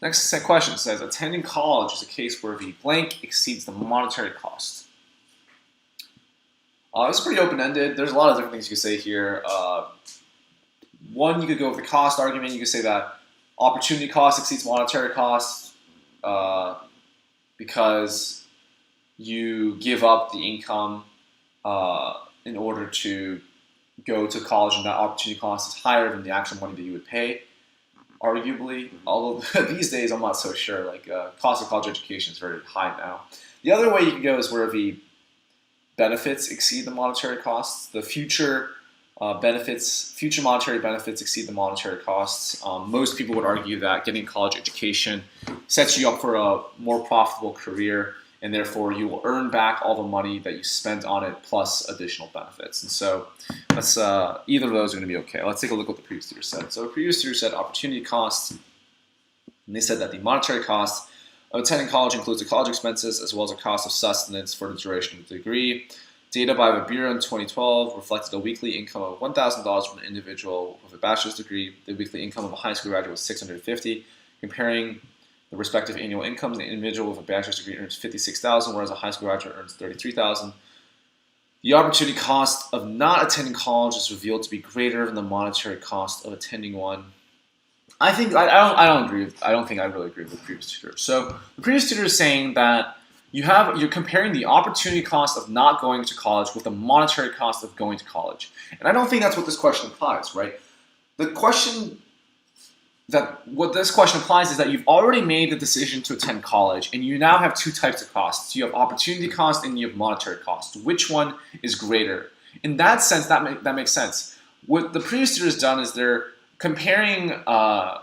Next set question says, attending college is a case where the blank exceeds the monetary cost. It's pretty open-ended. There's a lot of different things you could say here. One, you could go with the cost argument. You could say that opportunity cost exceeds monetary cost because you give up the income in order to go to college, and that opportunity cost is higher than the actual money that you would pay, arguably. Although these days I'm not so sure. Like cost of college education is very high now. The other way you can go is where the benefits exceed the monetary costs. The future monetary benefits exceed the monetary costs. Most people would argue that getting a college education sets you up for a more profitable career, and therefore you will earn back all the money that you spent on it plus additional benefits. And so that's either of those are going to be okay. Let's take a look at what the previous tutor said. So the previous tutor said opportunity costs, and they said that the monetary cost of attending college includes the college expenses as well as the cost of sustenance for the duration of the degree. Data by the Bureau in 2012 reflected a weekly income of $1,000 for an individual with a bachelor's degree. The weekly income of a high school graduate was $650. Comparing the respective annual incomes, the individual with a bachelor's degree earns $56,000, whereas a high school graduate earns $33,000. The opportunity cost of not attending college is revealed to be greater than the monetary cost of attending one. I don't think I really agree with the previous tutor. So the previous tutor is saying that you're comparing the opportunity cost of not going to college with the monetary cost of going to college. And I don't think that's what this question implies, right? What this question implies is that you've already made the decision to attend college, and you now have two types of costs. You have opportunity cost and you have monetary cost. Which one is greater? In that sense, that makes sense. What the previous tutor has done is they're comparing a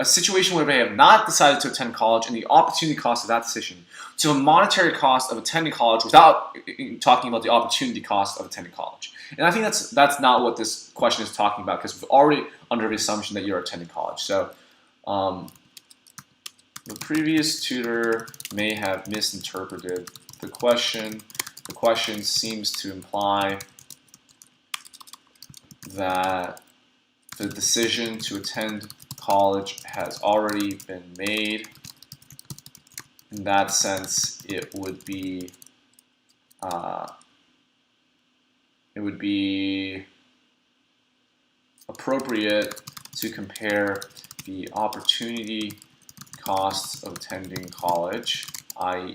situation where they have not decided to attend college and the opportunity cost of that decision to a monetary cost of attending college without talking about the opportunity cost of attending college. And I think that's not what this question is talking about, because we're already under the assumption that you're attending college. So the previous tutor may have misinterpreted the question. The question seems to imply that the decision to attend college has already been made. In that sense, it would be appropriate to compare the opportunity costs of attending college, for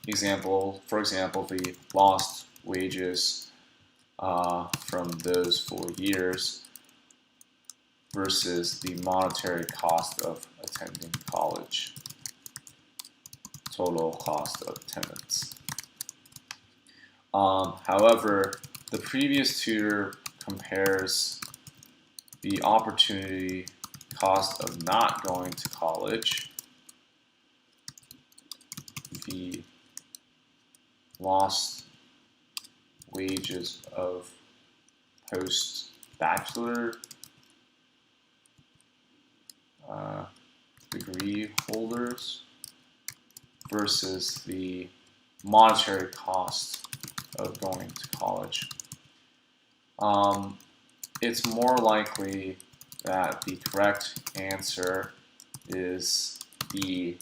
example, the lost wages from those 4 years versus the monetary cost of attending college, total cost of attendance. However, the previous tutor compares the opportunity cost of not going to college, the lost wages of post-bachelor degree holders versus the monetary cost of going to college. It's more likely that the correct answer is B,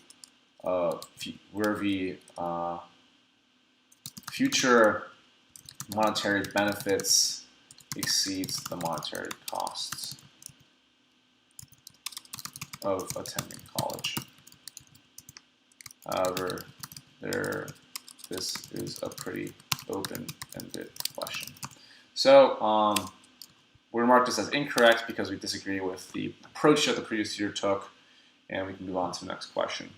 where the future monetary benefits exceeds the monetary costs of attending college. However, this is a pretty open-ended question. So we're going to mark this as incorrect because we disagree with the approach that the previous tutor took, and we can move on to the next question.